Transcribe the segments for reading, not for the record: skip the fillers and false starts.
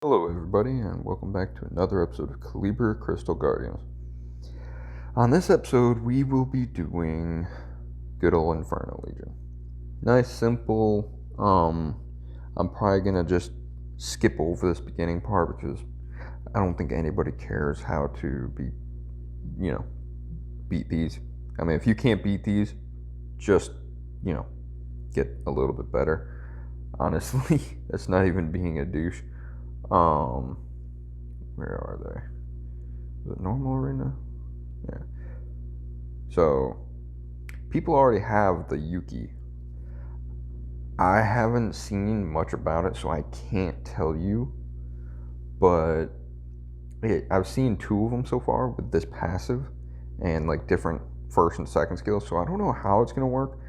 Hello everybody and welcome back to another episode of Caliber Crystal Guardians. On this episode we will be doing good old Inferno Legion. Nice, simple, I'm probably gonna just skip over this beginning part because I don't think anybody cares how to beat these. I mean, if you can't beat these, just, get a little bit better. Honestly, that's not even being a douche. Um, where are they? Is it normal arena? Yeah. So people already have the Yuki. I haven't seen much about it, so I can't tell you. But I've seen two of them so far with this passive and like different first and second skills. So I don't know how it's gonna work.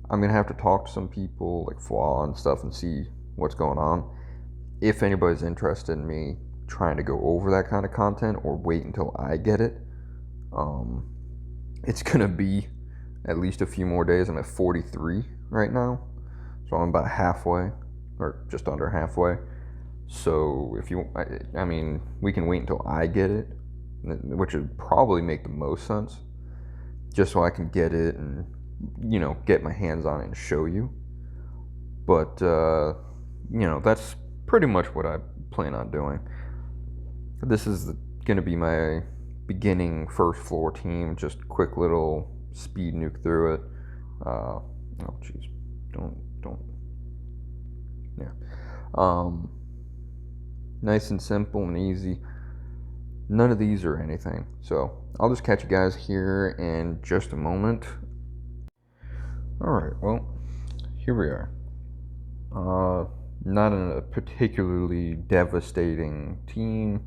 I'm gonna have to talk to some people like Flaw and stuff and see what's going on. If anybody's interested in me trying to go over that kind of content or wait until I get it, um, it's gonna be at least a few more days. I'm at 43 right now, so I'm about halfway, or just under halfway. So if you, I mean, we can wait until I get it, which would probably make the most sense, just so I can get it and get my hands on it and show you. But that's pretty much what I plan on doing. This is gonna be my beginning first floor team, just quick little speed nuke through it. Oh jeez, don't. Yeah. Um, Nice and simple and easy. None of these are anything. So I'll just catch you guys here in just a moment. All right. Well, here we are. Not a particularly devastating team.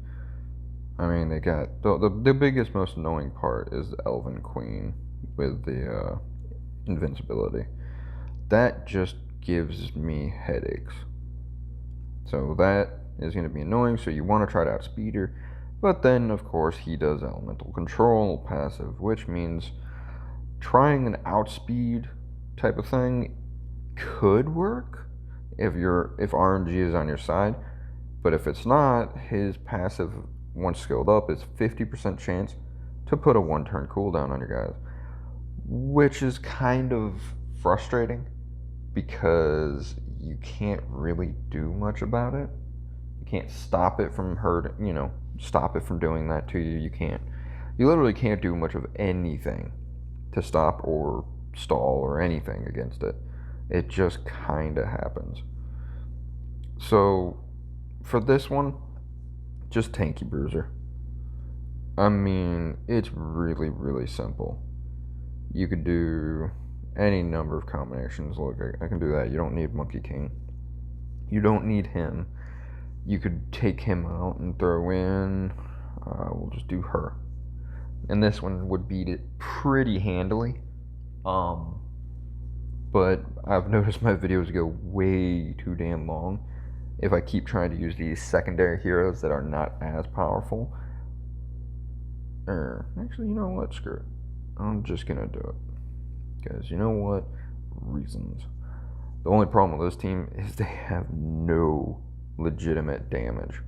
I mean, they got the biggest, most annoying part is the Elven Queen with the invincibility. That just gives me headaches. So that is going to be annoying. So you want to try to outspeed her, but then of course he does elemental control passive, which means trying an outspeed type of thing could work if RNG is on your side. But if it's not, his passive, once skilled up, is 50% chance to put a 1-turn cooldown on your guys, which is kind of frustrating because you can't really do much about it. You can't stop it from stop it from doing that to you. You literally can't do much of anything to stop or stall or anything against it. It just kind of happens. So for this one, just tanky bruiser. I mean, it's really, really simple. You could do any number of combinations. Look, I can do that. You don't need Monkey King. You don't need him. You could take him out and throw in. We'll just do her. And this one would beat it pretty handily. But I've noticed my videos go way too damn long if I keep trying to use these secondary heroes that are not as powerful. Actually, you know what? Screw it. I'm just gonna do it. Because you know what? Reasons. The only problem with this team is they have no legitimate damage,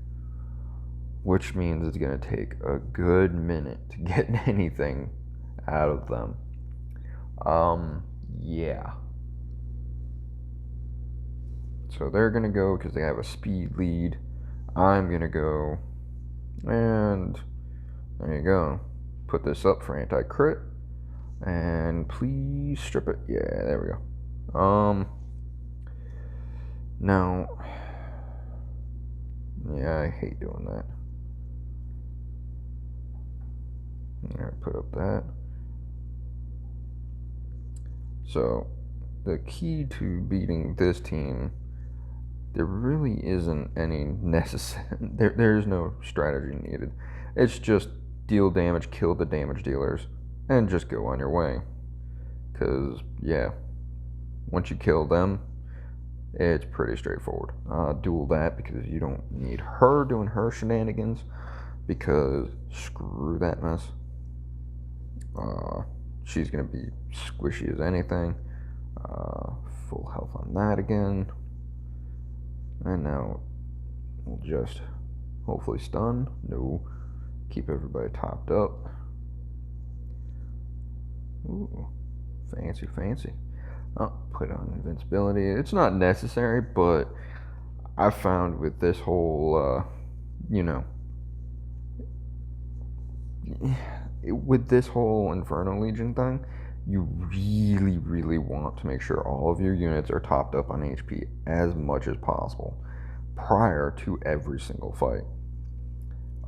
which means it's gonna take a good minute to get anything out of them. Yeah. So they're gonna go because they have a speed lead. I'm gonna go, and there you go. Put this up for anti-crit, and please strip it. Yeah, there we go. Now, yeah, I hate doing that. Alright, put up that. So, the key to beating this team, there really isn't any necessary. There's no strategy needed. It's just deal damage, kill the damage dealers, and just go on your way. Because, yeah, once you kill them, it's pretty straightforward. Duel that because you don't need her doing her shenanigans, because screw that mess. She's gonna be squishy as anything. Full health on that again. And now We'll just hopefully stun. No. Keep everybody topped up. Ooh, fancy, fancy. Oh, put on invincibility. It's not necessary, but I found with this whole, with this whole Inferno Legion thing, you really, really want to make sure all of your units are topped up on HP as much as possible prior to every single fight.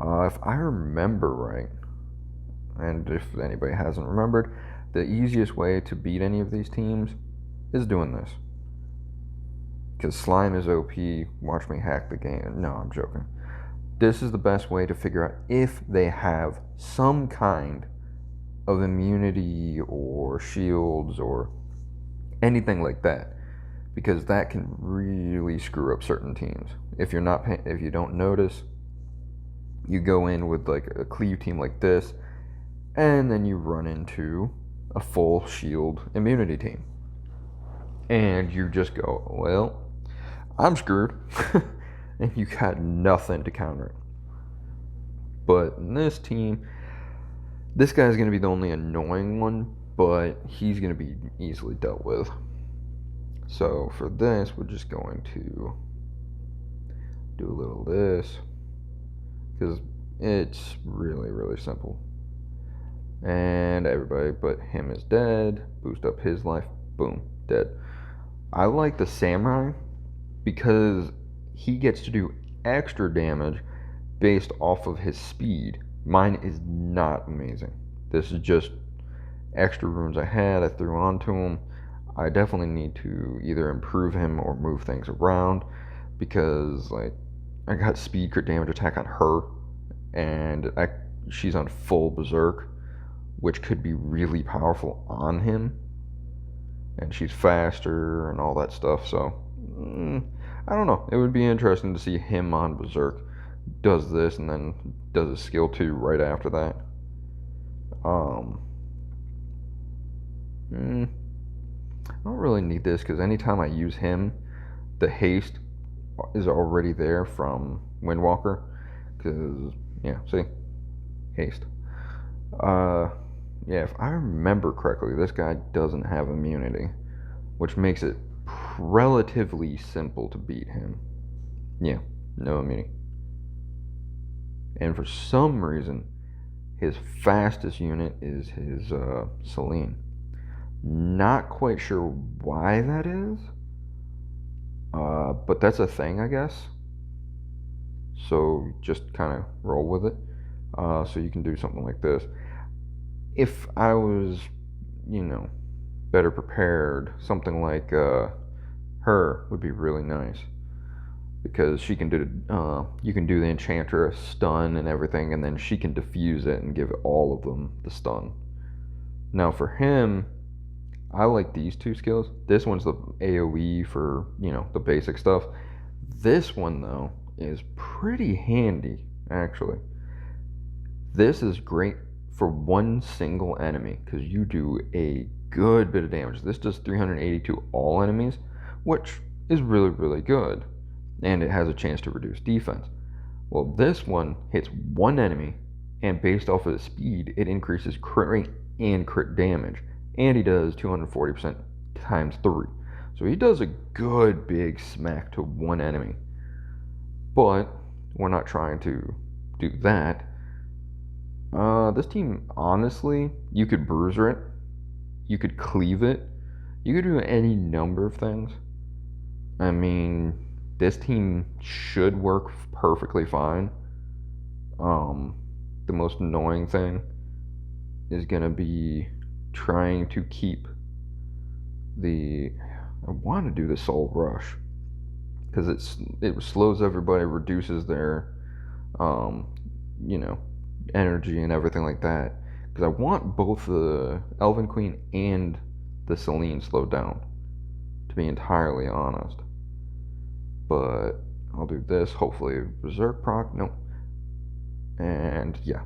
If I remember right, and if anybody hasn't remembered, the easiest way to beat any of these teams is doing this. Because slime is OP, watch me hack the game. No, I'm joking. This is the best way to figure out if they have some kind of immunity or shields or anything like that, because that can really screw up certain teams. If you don't notice, you go in with like a cleave team like this, and then you run into a full shield immunity team, and you just go, well, I'm screwed. And you got nothing to counter it. But in this team, this guy's going to be the only annoying one, but he's going to be easily dealt with. So for this, we're just going to do a little of this, because it's really, really simple. And everybody but him is dead. Boost up his life. Boom, dead. I like the samurai because he gets to do extra damage based off of his speed. Mine is not amazing. This is just extra runes I had, I threw onto him. I definitely need to either improve him or move things around, because like I got speed crit damage attack on her, and she's on full berserk, which could be really powerful on him, and she's faster and all that stuff. So I don't know, it would be interesting to see him on berserk, does this and then does a skill 2 right after that. I don't really need this, because anytime I use him, the haste is already there from Windwalker, because yeah, see, haste. Yeah, if I remember correctly, this guy doesn't have immunity, which makes it relatively simple to beat him. Yeah, no immunity. And for some reason, his fastest unit is his Celine. Not quite sure why that is, but that's a thing, I guess. So just kind of roll with it. So you can do something like this. If I was, better prepared, something like her would be really nice, because she can do you can do the enchantress stun and everything, and then she can diffuse it and give all of them the stun. Now for him, I like these two skills. This one's the AoE for the basic stuff. This one though is pretty handy actually. This is great for one single enemy, because you do a good bit of damage. This does 380 to all enemies, which is really, really good, and it has a chance to reduce defense. Well, this one hits one enemy, and based off of the speed, it increases crit rate and crit damage, and he does 240% times 3. So he does a good big smack to one enemy. But we're not trying to do that. This team, honestly, you could bruiser it, you could cleave it, you could do any number of things. I mean, this team should work perfectly fine. The most annoying thing is gonna be trying to keep I want to do the soul rush, because it slows everybody, reduces their energy and everything like that, because I want both the Elven Queen and the Celine slowed down, to be entirely honest. But I'll do this, hopefully Berserk proc, nope. And yeah,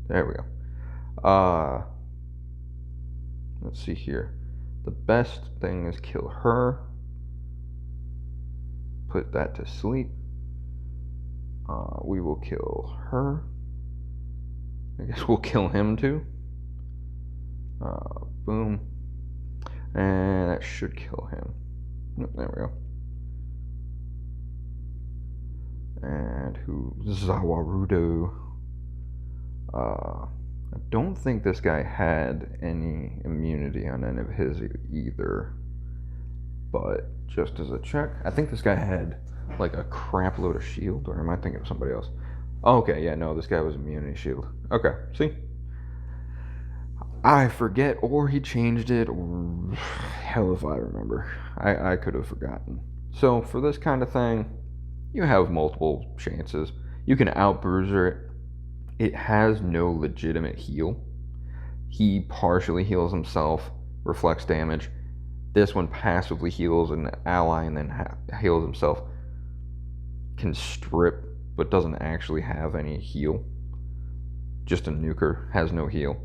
there we go. Let's see here. The best thing is kill her, put that to sleep, We will kill her. I guess we'll kill him too. Boom. And that should kill him. There we go. And who? Zawarudo. I don't think this guy had any immunity on any of his either. But just as a check, I think this guy had like a crap load of shield, or am I thinking of somebody else? Oh, okay, yeah, no, this guy was immunity shield. Okay, see? I forget, or he changed it, or hell if I remember. I could have forgotten. So for this kind of thing, you have multiple chances. You can out bruiser it. It has no legitimate heal. He partially heals himself, reflects damage. This one passively heals an ally and then heals himself. Can strip, but doesn't actually have any heal. Just a nuker, has no heal.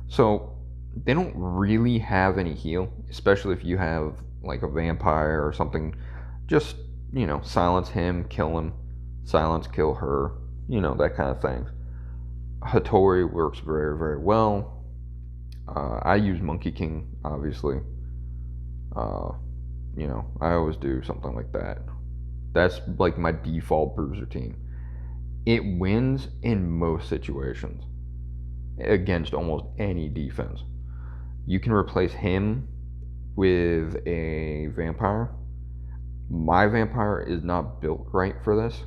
So they don't really have any heal, especially if you have like a vampire or something. Just, silence him, kill him, silence, kill her, that kind of thing. Hattori works very, very well. I use Monkey King, obviously. I always do something like that. That's like my default bruiser team. It wins in most situations against almost any defense. You can replace him with a vampire. My vampire is not built right for this,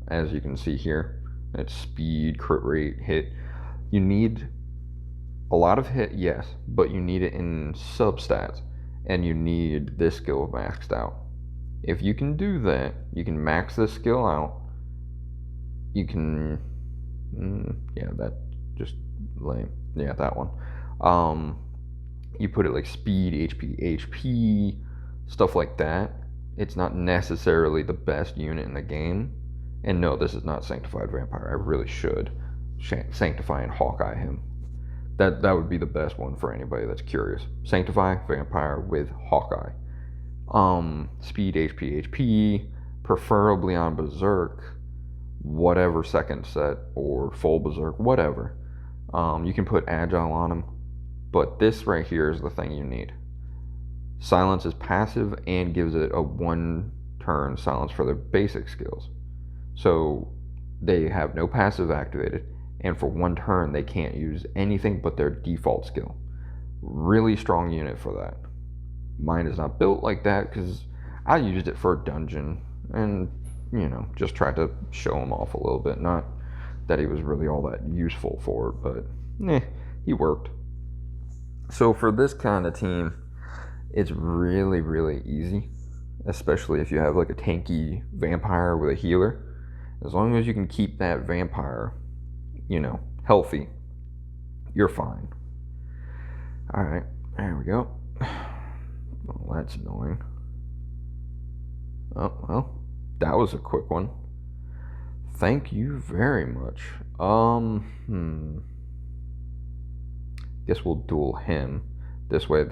as you can see here. It's speed, crit rate, hit. You need a lot of hit, yes, but you need it in substats, and you need this skill maxed out. If you can do that, you can max this skill out. You can, yeah, that just lame. Yeah, that one. You put it like speed, HP, stuff like that. It's not necessarily the best unit in the game. And no, this is not Sanctified Vampire. I really should Sanctify and Hawkeye him. That would be the best one for anybody that's curious. Sanctify Vampire with Hawkeye. Speed, HP, preferably on Berserk, whatever second set, or full Berserk, whatever. You can put Agile on him, but this right here is the thing you need. Silence is passive and gives it a 1-turn silence for their basic skills. So they have no passive activated, and for 1 turn they can't use anything but their default skill. Really strong unit for that. Mine is not built like that because I used it for a dungeon and, just tried to show him off a little bit. Not that he was really all that useful for it, but he worked. So for this kind of team, it's really, really easy, especially if you have like a tanky vampire with a healer. As long as you can keep that vampire, healthy, you're fine. Alright, there we go. Well, that's annoying. Oh, well, that was a quick one. Thank you very much. Guess we'll duel him. This way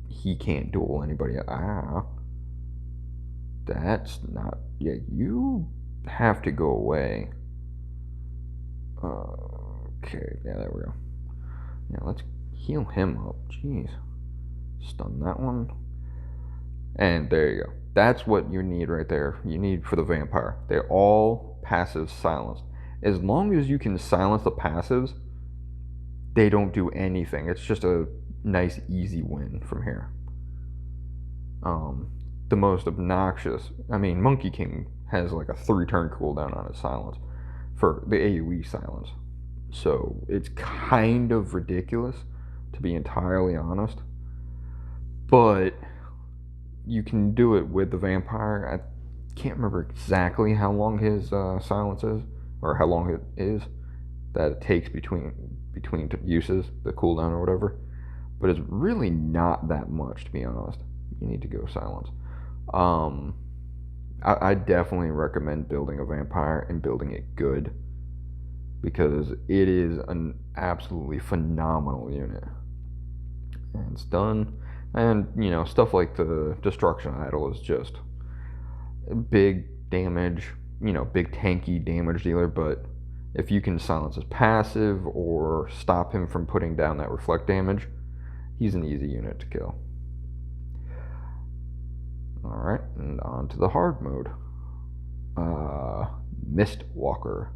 he can't duel anybody. That's not... Yeah, you have to go away. Okay, yeah, there we go. Yeah, let's heal him up. Jeez. Stun that one. And there you go. That's what you need right there. You need for the vampire. They're all passive silenced. As long as you can silence the passives, they don't do anything. It's just a nice, easy win from here. The most obnoxious... Monkey King has like a 3-turn cooldown on his silence for the AoE silence. So it's kind of ridiculous, to be entirely honest. But you can do it with the vampire. I can't remember exactly how long his silence is, or how long it is that it takes between uses, the cooldown or whatever. But it's really not that much, to be honest. You need to go silence. I definitely recommend building a vampire and building it good, because it is an absolutely phenomenal unit. And it's done. And, stuff like the Destruction Idol is just big damage, big tanky damage dealer, but if you can silence his passive or stop him from putting down that reflect damage, he's an easy unit to kill. Alright, and on to the hard mode. Mist Walker.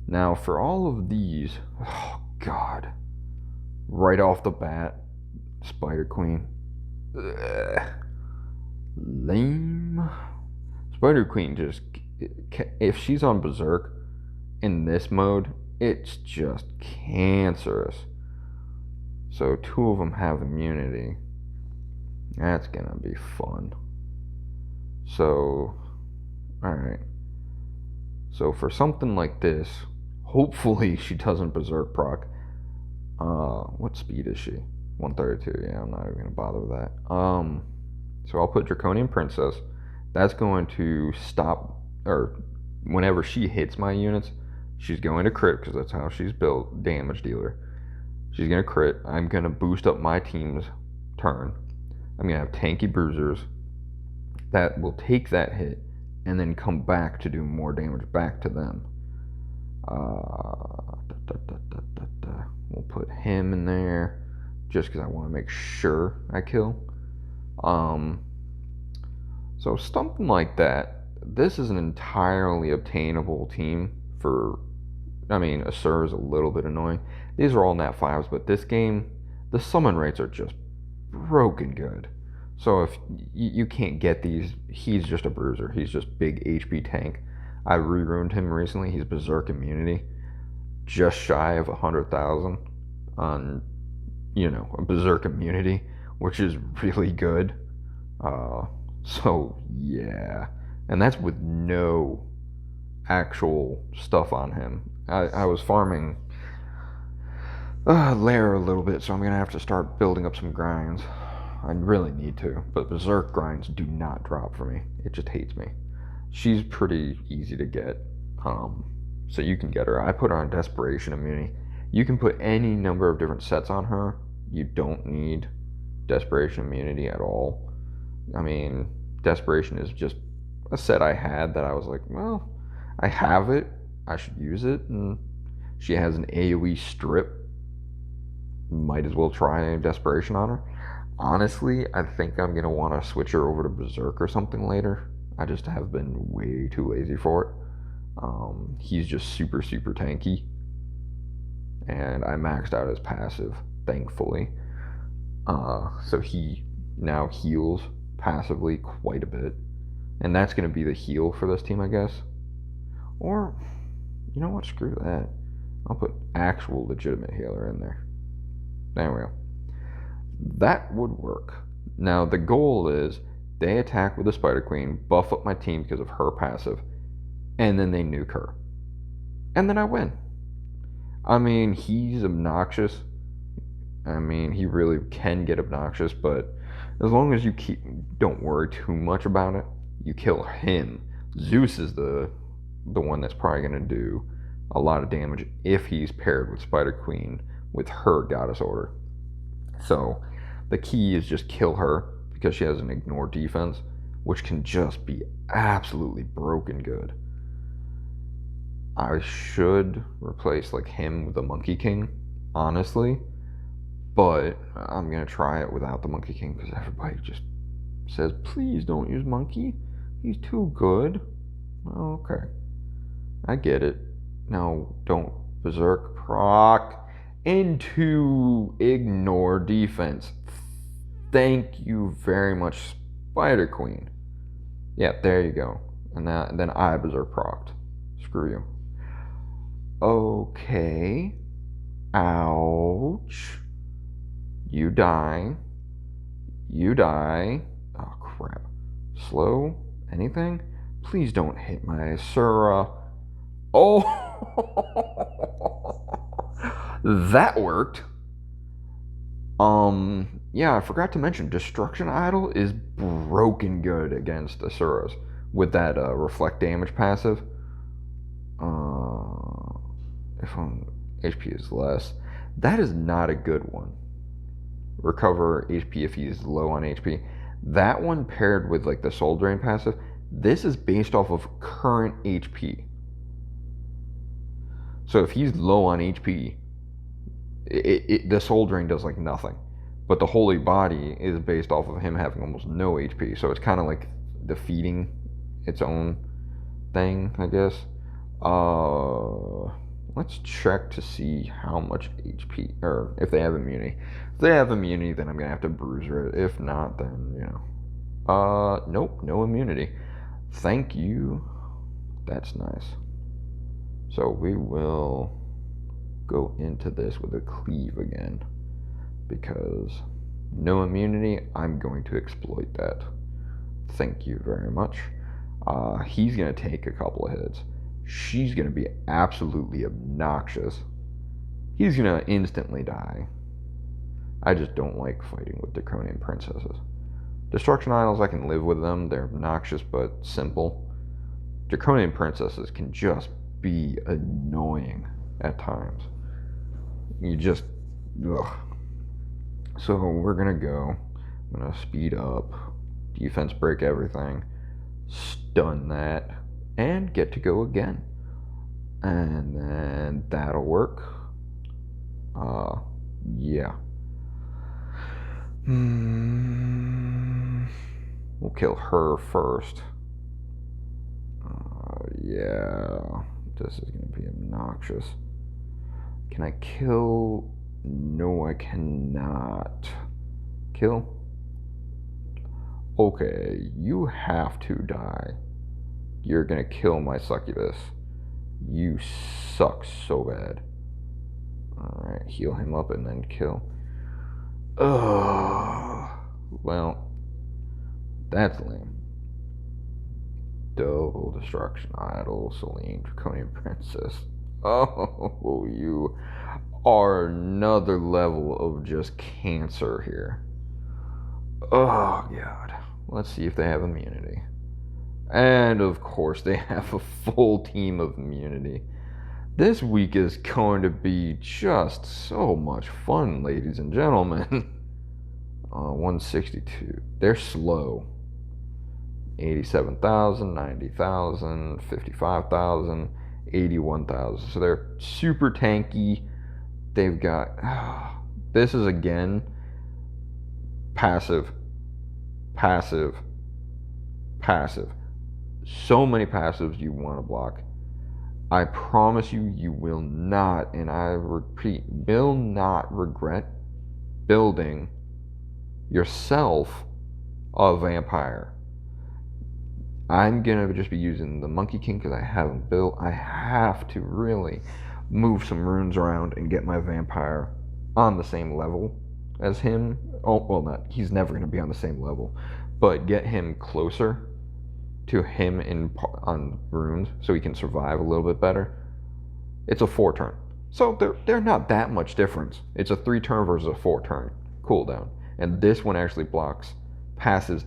Now, for all of these, oh god, right off the bat, Spider Queen. Ugh. Lame. Spider Queen just, if she's on Berserk in this mode, it's just cancerous. So 2 of them have immunity. That's gonna be fun. So, alright. So for something like this, hopefully she doesn't Berserk proc. What speed is she? 132. Yeah, I'm not even gonna bother with that. So I'll put Draconian Princess. That's going to stop, or whenever she hits my units, she's going to crit because that's how she's built, damage dealer. She's gonna crit. I'm gonna boost up my team's turn. I'm gonna have tanky bruisers that will take that hit and then come back to do more damage back to them. We'll put him in there just because I want to make sure I kill. So something like that. This is an entirely obtainable team for, Asur is a little bit annoying. These are all nat 5s, but this game, the summon rates are just broken good. So if you can't get these, he's just a bruiser. He's just big HP tank. I re-ruined him recently. He's Berserk immunity, just shy of 100,000 on, a Berserk immunity, which is really good. So yeah, and that's with no actual stuff on him. I was farming Lair a little bit, so I'm gonna have to start building up some grinds. I really need to, but Berserk grinds do not drop for me. It just hates me. She's pretty easy to get, so you can get her. I put her on Desperation immunity. You can put any number of different sets on her. You don't need Desperation immunity at all. Desperation is just a set I had that I was like, well, I have it, I should use it, and she has an AoE strip. Might as well try Desperation on her. Honestly, I think I'm gonna want to switch her over to Berserk or something later. I just have been way too lazy for it. He's just super tanky, and I maxed out his passive, thankfully. So he now heals passively quite a bit, and that's going to be the heal for this team, I guess. Or, you know what, screw that. I'll put actual legitimate healer in there. There we go. That would work. Now the goal is they attack with the Spider Queen, buff up my team because of her passive, and then they nuke her, and then I win. He's obnoxious. He really can get obnoxious, but as long as you don't worry too much about it, you kill him. Zeus is the one that's probably going to do a lot of damage if he's paired with Spider Queen with her Goddess Order. So the key is just kill her because she has an ignore defense, which can just be absolutely broken good. I should replace him with the Monkey King, honestly, but I'm gonna try it without the Monkey King because everybody just says, please don't use Monkey, he's too good. Well, okay, I get it. Now don't Berserk proc into ignore defense. Thank you very much, Spider Queen. Yeah, there you go. And then I Berserk procced. Screw you. Okay. Ouch. You die. You die. Oh, crap. Slow? Anything? Please don't hit my Asura. Oh! That worked. Yeah, I forgot to mention, Destruction Idol is broken good against Asuras with that reflect damage passive. If HP is less, that is not a good one. Recover HP if he is low on HP. That one paired with the Soul Drain passive, This is based off of current HP. So if he's low on HP, the soul drain does like nothing. But the holy body is based off of him having almost no HP. So it's kind of like defeating its own thing, I guess. Let's check to see how much HP, or if they have immunity. If they have immunity, then I'm gonna have to bruiser it. If not, then nope, no immunity. Thank you. That's nice. So we will go into this with a cleave again, because no immunity, I'm going to exploit that. Thank you very much. He's gonna take a couple of hits. She's gonna be absolutely obnoxious. He's gonna instantly die. I just don't like fighting with Draconian princesses. Destruction idols, I can live with them. They're obnoxious but simple. Draconian princesses can just be annoying at times. You just, ugh. So we're gonna go. I'm gonna speed up, defense break everything, stun that, and get to go again. And then that'll work. Yeah. We'll kill her first. Yeah. This is gonna be obnoxious. Can I kill? No, I cannot. Kill? Okay, you have to die. You're gonna kill my succubus. You suck so bad. Alright, heal him up and then kill. Ugh. Well, that's lame. Double destruction idol, Celine, Draconian princess. Oh, you are another level of just cancer here. Oh, God. Let's see if they have immunity. And, of course, they have a full team of immunity. This week is going to be just so much fun, ladies and gentlemen. 162. They're slow. 87,000, 90,000, 55,000, 81,000. So they're super tanky. They've got... this is, again, passive, passive, passive. So many passives you want to block. I promise you, you will not, and I repeat, will not regret building yourself a vampire. I'm gonna just be using the Monkey King because I haven't built. I have to really move some runes around and get my vampire on the same level as him. Oh, well, not. He's never gonna be on the same level, but get him closer to him on runes so he can survive a little bit better. It's a 4-turn, so they're not that much difference. It's a 3-turn versus a 4-turn cooldown, and this one actually blocks passes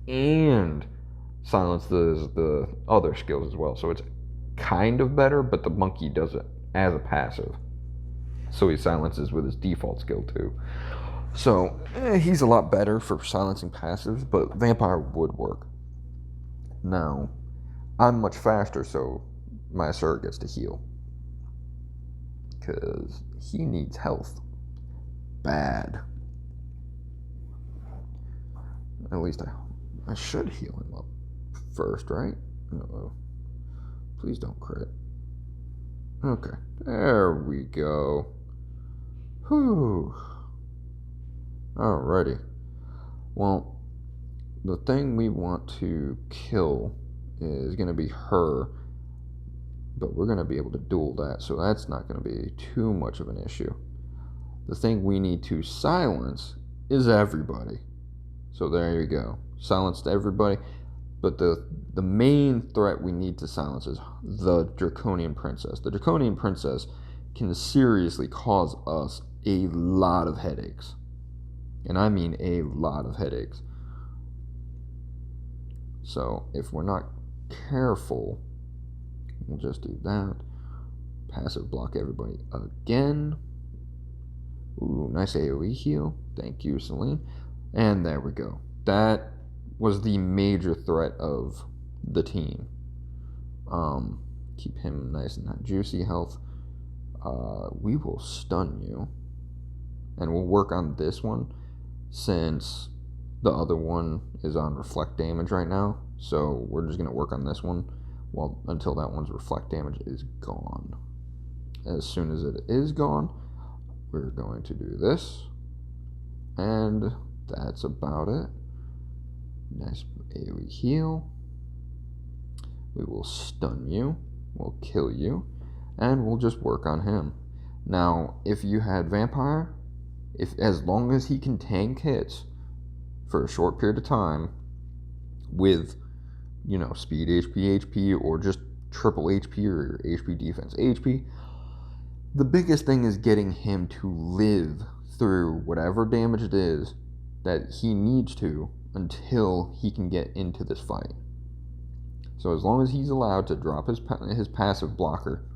and silences the other skills as well. So it's kind of better, but the monkey does it as a passive, so he silences with his default skill too. So he's a lot better for silencing passives, but vampire would work. Now, I'm much faster, so my Assert gets to heal. Because he needs health. Bad. At least I should heal him up first, right? Uh-oh. Please don't crit. Okay, there we go. Whew. Alrighty. Well, the thing we want to kill is going to be her, but we're going to be able to duel that, so that's not going to be too much of an issue. The thing we need to silence is everybody. So there you go. Silenced everybody. But the main threat we need to silence is the Draconian Princess. The Draconian Princess can seriously cause us a lot of headaches. And I mean a lot of headaches. So if we're not careful, we'll just do that. Passive block everybody again. Ooh, nice AoE heal. Thank you, Celine. And there we go. That was the major threat of the team. Keep him nice and juicy health. We will stun you. And we'll work on this one since the other one is on reflect damage right now. So we're just going to work on this one until that one's reflect damage is gone. As soon as it is gone, we're going to do this. And that's about it. Nice AoE heal. We will stun you. We'll kill you. And we'll just work on him. Now, if you had Vampire, as long as he can tank hits for a short period of time with, speed HP, or just triple HP or HP defense HP, the biggest thing is getting him to live through whatever damage it is that he needs to until he can get into this fight. So as long as he's allowed to drop his passive blocker,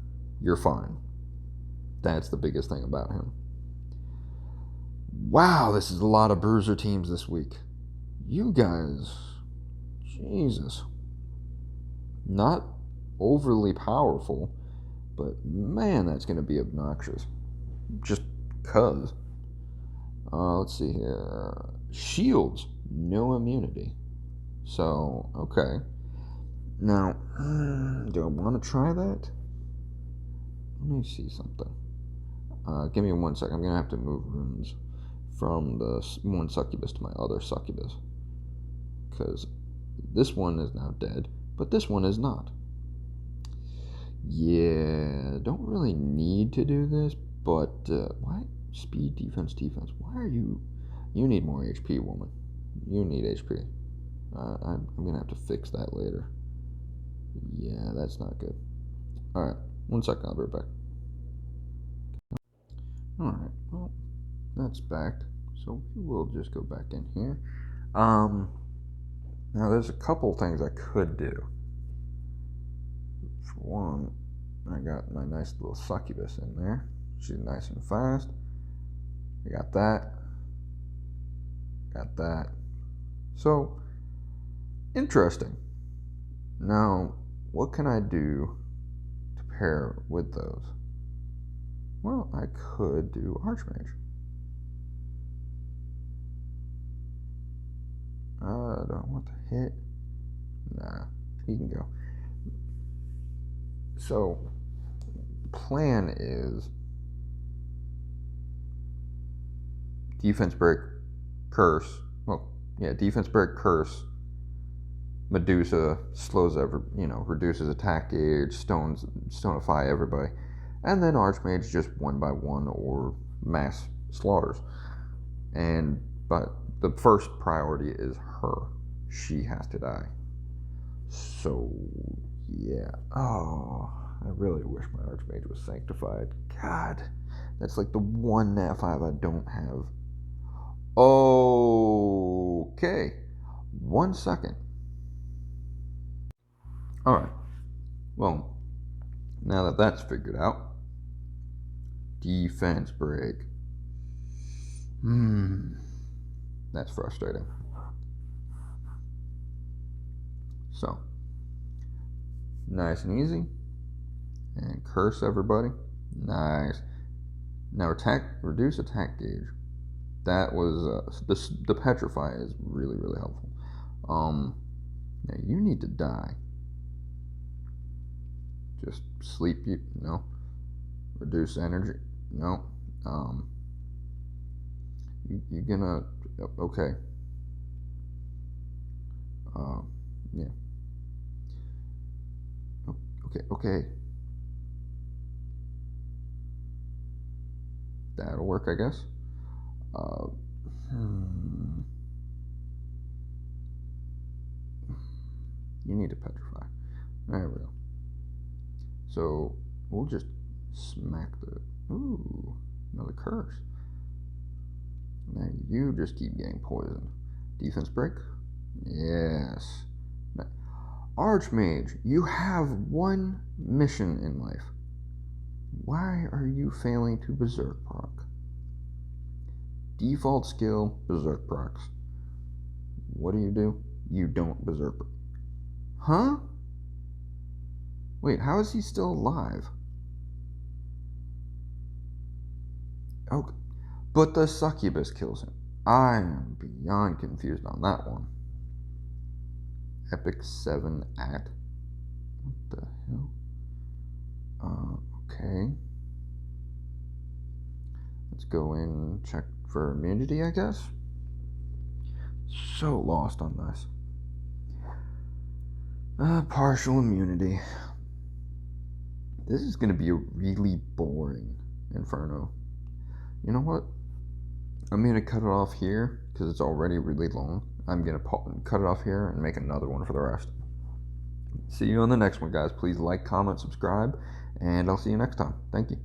you're fine. That's the biggest thing about him. Wow, this is a lot of bruiser teams this week. You guys, Jesus. Not overly powerful, but man, that's going to be obnoxious. Just cuz. Let's see here. Shields, no immunity. So, okay. Now, do I want to try that? Let me see something. Give me 1 second. I'm going to have to move runes from the one succubus to my other succubus. Because this one is now dead, but this one is not. Yeah, don't really need to do this, but why? Speed, defense. Why are you... You need more HP, woman. You need HP. I'm going to have to fix that later. Yeah, that's not good. Alright, 1 second, I'll be right back. Alright, well, that's back. So we will just go back in here. Now there's a couple things I could do. For one, I got my nice little succubus in there. She's nice and fast. I got that. Got that. So, interesting. Now, what can I do to pair with those? Well, I could do Archmage. Do I want to hit? Nah, he can go. So, the plan is defense break, curse. Well, yeah, defense break, curse. Medusa slows reduces attack gauge, stonify everybody, and then Archmage just 1 by 1 or mass slaughters. But the first priority is her. She has to die. So yeah. Oh, I really wish my Archmage was sanctified. God, that's like the one nat 5 I don't have. Okay, 1 second. Alright, well, now that that's figured out, defense break. That's frustrating. So, nice and easy. And curse everybody. Nice. Now reduce attack gauge. That was, the petrify is really, really helpful. Now you need to die. Just sleep you, no. Reduce energy, no. You're gonna, okay. Yeah. Okay. That'll work, I guess. You need to petrify. There we go. So we'll just smack another curse. Now you just keep getting poisoned. Defense break? Yes. Now, Archmage, you have one mission in life. Why are you failing to berserk proc? Default skill, berserk procs. What do? You don't berserk. Huh? Wait, how is he still alive? Oh, but the succubus kills him. I am beyond confused on that one. Epic 7 at. What the hell? Okay. Let's go in and check for immunity, I guess. So lost on this. Partial immunity. This is going to be a really boring Inferno. You know what? I'm going to cut it off here because it's already really long. I'm going to cut it off here and make another one for the rest. See you on the next one, guys. Please like, comment, subscribe, and I'll see you next time. Thank you.